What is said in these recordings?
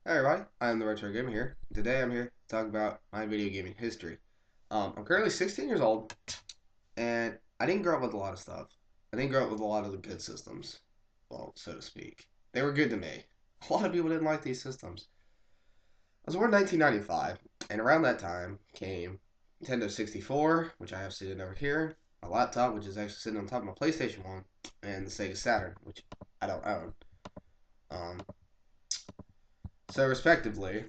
Hey everybody, I'm the Retro Gamer here. Today I'm here to talk about my video gaming history. I'm currently 16 years old, and I didn't grow up with a lot of stuff. I didn't grow up with a lot of the good systems, well, so to speak. They were good to me. A lot of people didn't like these systems. I was born in 1995, and around that time came Nintendo 64, which I have sitting over here, my laptop, which is actually sitting on top of my PlayStation 1, and the Sega Saturn, which I don't own. Um, so, respectively,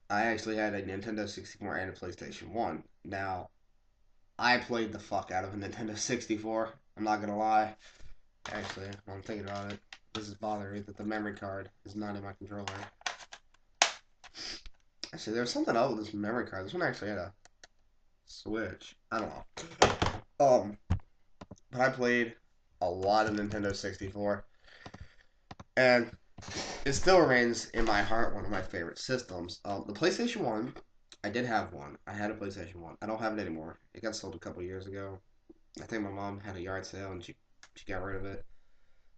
I actually had a Nintendo 64 and a PlayStation 1. Now, I played the fuck out of a Nintendo 64. I'm not gonna lie. Actually, I'm thinking about it. This is bothering me that the memory card is not in my controller. Actually, there's something up with this memory card. This one actually had a switch. I don't know. But I played a lot of Nintendo 64, and it still remains in my heart one of my favorite systems. The PlayStation 1, I did have one. I had a PlayStation 1. I don't have it anymore. It got sold a couple years ago. I think my mom had a yard sale and she got rid of it.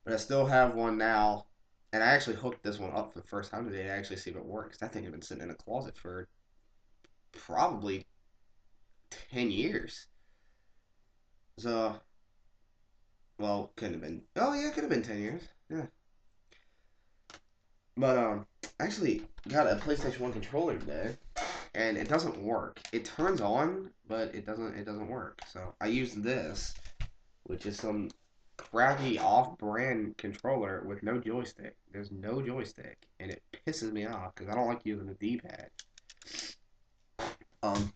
But I still have one now. And I actually hooked this one up for the first time today to actually see if it works. That thing had been sitting in a closet for probably 10 years. So, well, couldn't have been. Oh, yeah, it could have been 10 years. Yeah. But, I actually got a PlayStation 1 controller today. And it doesn't work. It turns on, but it doesn't work. So I used this, which is some crappy off-brand controller with no joystick. There's no joystick, and it pisses me off because I don't like using the D-pad. Um,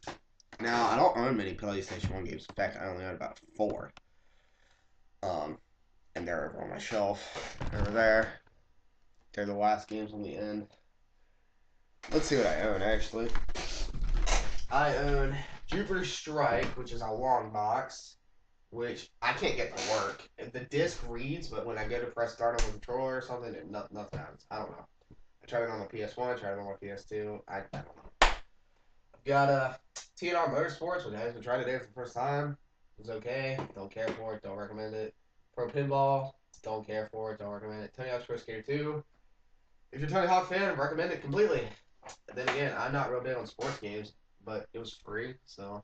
Now I don't own many PlayStation One games. In fact, I only own about four. Um, and they're over on my shelf over there. They're the last games on the end. Let's see what I own actually. I own Jupiter Strike, which is a long box, which I can't get to work. The disc reads, but when I go to press start on the controller or something, nothing happens. I don't know. I tried it on my PS1, I tried it on my PS2. I don't know. I've got TNR Motorsports, which I haven't tried today for the first time. It was okay. Don't care for it. Don't recommend it. Pro Pinball. Don't care for it. Don't recommend it. Tony Hawk's Pro Skater 2. If you're a Tony Hawk fan, I recommend it completely. And then again, I'm not real big on sports games, but it was free, so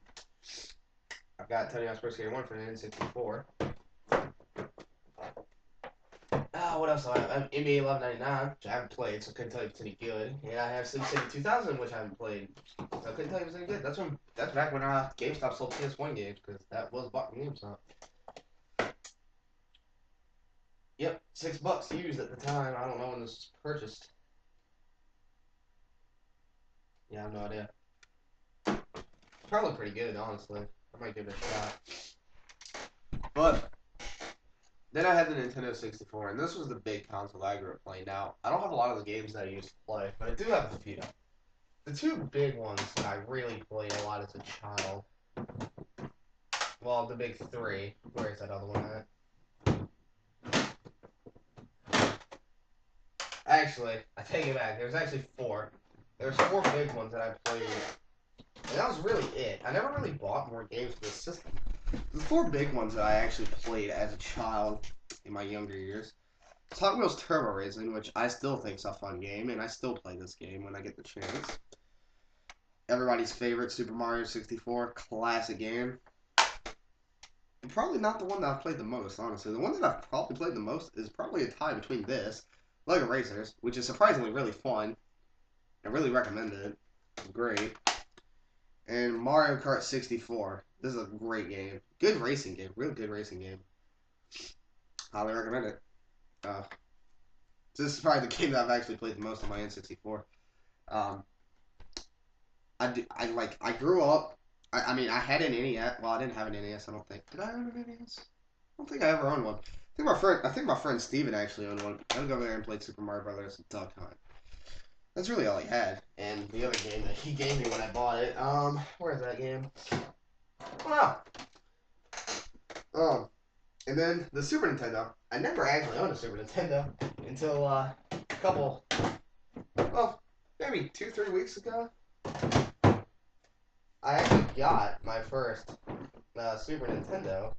I've got Tony Hawk's Pro Skater 1 for the N64. What else do I have? I have NBA 1199, which I haven't played, so I couldn't tell you if it's any good. And I have SimCity 2000, which I haven't played, so I couldn't tell you if it's any good. That's back when GameStop sold PS1 games, because that was bought from GameStop. Yep, $6 used at the time. I don't know when this was purchased. Yeah, I have no idea. Probably pretty good, honestly. I might give it a shot. But then I had the Nintendo 64, and this was the big console I grew up playing. Now, I don't have a lot of the games that I used to play, but I do have a few. The two big ones that I really played a lot as a child. Well, the big three. Where is that other one at? Actually, I take it back. There's actually four. There's four big ones that I played, and that was really it. I never really bought more games for the system. The four big ones that I actually played as a child in my younger years. Hot Wheels Turbo Racing, which I still think is a fun game, and I still play this game when I get the chance. Everybody's favorite Super Mario 64, classic game. Probably not the one that I've played the most, honestly. The one that I've probably played the most is probably a tie between this, Lego Racers, which is surprisingly really fun. I really recommend it. It's great. And Mario Kart 64. This is a great game. Good racing game. Real good racing game. Highly recommend it. This is probably the game that I've actually played the most on my N64. Um, I grew up. I mean, I had an NES. Well, I didn't have an NES. I don't think. Did I own an NES? I don't think I ever owned one. I think my friend Steven actually owned one. I would go over there and played Super Mario Brothers and Duck Hunt. That's really all he had. And the other game that he gave me when I bought it. Where is that game? Oh no. And then the Super Nintendo. I never actually owned a Super Nintendo until a couple, well, maybe 2-3 weeks ago. I actually got my first Super Nintendo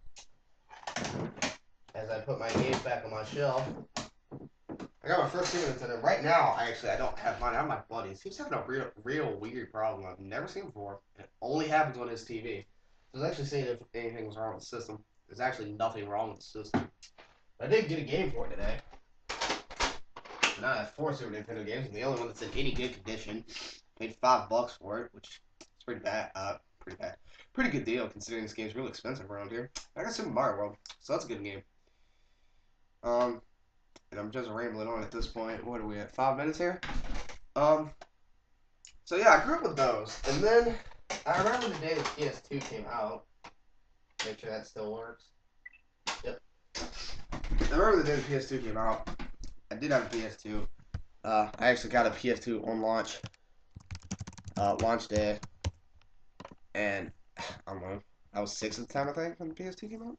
as I put my games back on my shelf. I got my first Super Nintendo. Right now, I don't have mine. I have my buddy's. He's having a real weird problem I've never seen before. It only happens on his TV. So I was actually seeing if anything was wrong with the system. There's actually nothing wrong with the system. But I did get a game for it today. And I have 4 Super Nintendo games, and the only one that's in any good condition. Paid $5 for it, which is pretty bad. Pretty bad. Pretty good deal considering this game's really expensive around here. I got Super Mario World, so that's a good game. And I'm just rambling on at this point. What are we at? 5 minutes here? So yeah, I grew up with those. And then I remember the day the PS2 came out. Make sure that still works. Yep. I remember the day the PS2 came out. I did have a PS2. I actually got a PS2 on launch day. And I don't know. I was 6 at the time, I think, when the PS2 came out.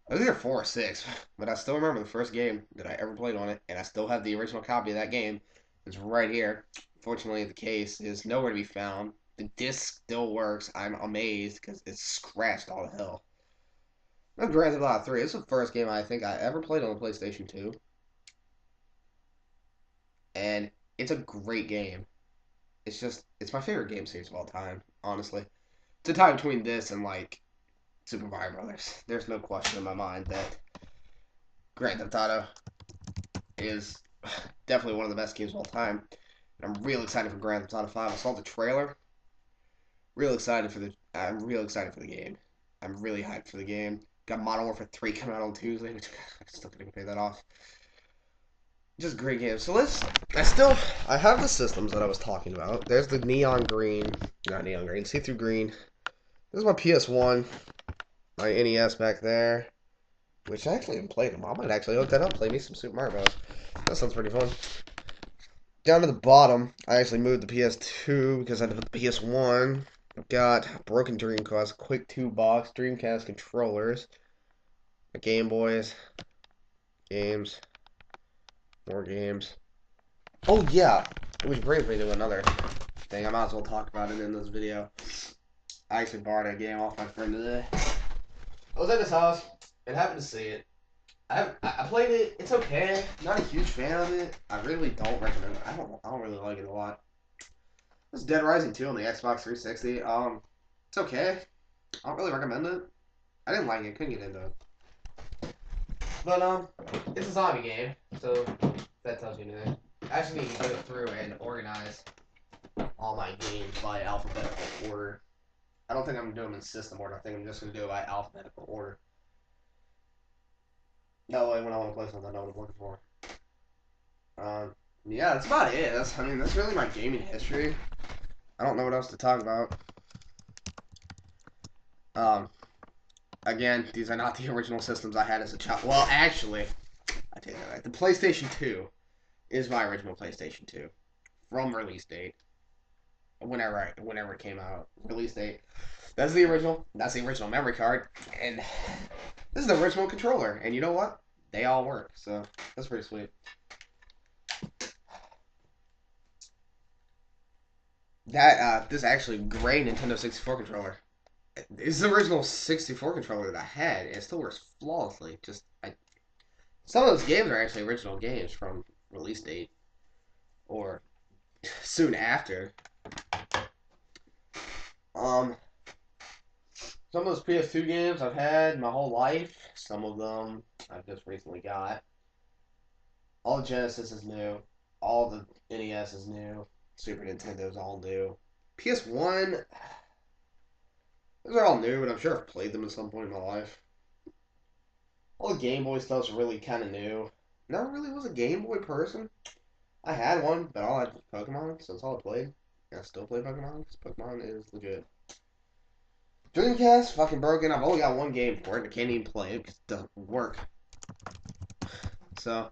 I was either 4 or 6, but I still remember the first game that I ever played on it, and I still have the original copy of that game. It's right here. Fortunately, the case is nowhere to be found. The disc still works. I'm amazed because it's scratched all to hell. That's Grand Theft Auto 3. It's the first game I think I ever played on the PlayStation 2. And it's a great game. It's my favorite game series of all time, honestly. It's a tie between this and, like, Super Mario Brothers. There's no question in my mind that Grand Theft Auto is definitely one of the best games of all time. And I'm real excited for Grand Theft Auto 5. I saw the trailer. I'm real excited for the game. I'm really hyped for the game. Got Modern Warfare 3 coming out on Tuesday, which I'm still gonna pay that off. Just great games. So I have the systems that I was talking about. There's the neon green, not neon green, see-through green. This is my PS1. My NES back there, which I actually haven't played them. I might actually hook that up, play me some Super Mario Bros. That sounds pretty fun. Down to the bottom, I actually moved the PS2 because I put the PS1. I've got Broken Dreamcast, Quick 2 box, Dreamcast controllers, my Game Boys, games, more games. Oh yeah, which brings me to another thing. I might as well talk about it in this video. I actually borrowed a game off my friend today. I was at his house and happened to see it. I played it. It's okay. Not a huge fan of it. I really don't recommend it. I don't really like it a lot. This is Dead Rising 2 on the Xbox 360. It's okay. I don't really recommend it. I didn't like it. Couldn't get into it. But it's a zombie game, so that tells you anything. I actually need to go through and organize all my games by alphabetical order. I don't think I'm going to do them in system order. I think I'm just going to do it by alphabetical order. That way, when I want to play something, I know what I'm looking for. Yeah, that's about it. That's really my gaming history. I don't know what else to talk about. Again, these are not the original systems I had as a child. Well, actually, I take that back. The PlayStation 2 is my original PlayStation 2 from release date. Whenever it came out, release date. That's the original. That's the original memory card, and this is the original controller. And you know what? They all work, so that's pretty sweet. This is actually great Nintendo 64 controller. It's the original 64 controller that I had. It still works flawlessly. Some of those games are actually original games from release date or soon after. Some of those PS2 games I've had my whole life. Some of them I've just recently got. All the Genesis is new. All the NES is new. Super Nintendo is all new. PS1, those are all new, but I'm sure I've played them at some point in my life. All the Game Boy stuff's really kind of new. Never really was a Game Boy person. I had one, but all I had was Pokemon, so that's all I played. I still play Pokemon, because Pokemon is legit. Dreamcast, fucking broken. I've only got one game for it. I can't even play it because it doesn't work. So,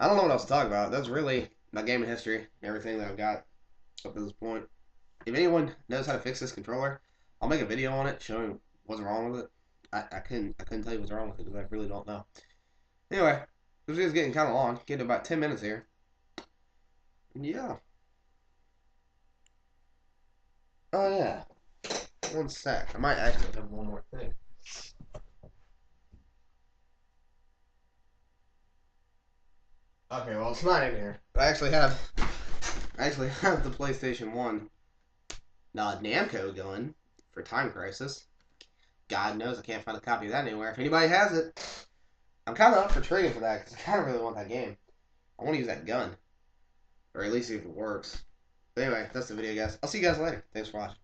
I don't know what else to talk about. That's really my gaming history, everything that I've got up to this point. If anyone knows how to fix this controller, I'll make a video on it showing what's wrong with it. I couldn't tell you what's wrong with it because I really don't know. Anyway, this video's getting kind of long. Getting to about 10 minutes here. Yeah. Oh yeah. One sec. I might actually have one more thing. Okay, well, it's not in here. But I actually have the PlayStation 1 Namco going for Time Crisis. God knows I can't find a copy of that anywhere. If anybody has it, I'm kind of up for trading for that because I kind of really want that game. I want to use that gun. Or at least see if it works. But anyway, that's the video, guys. I'll see you guys later. Thanks for watching.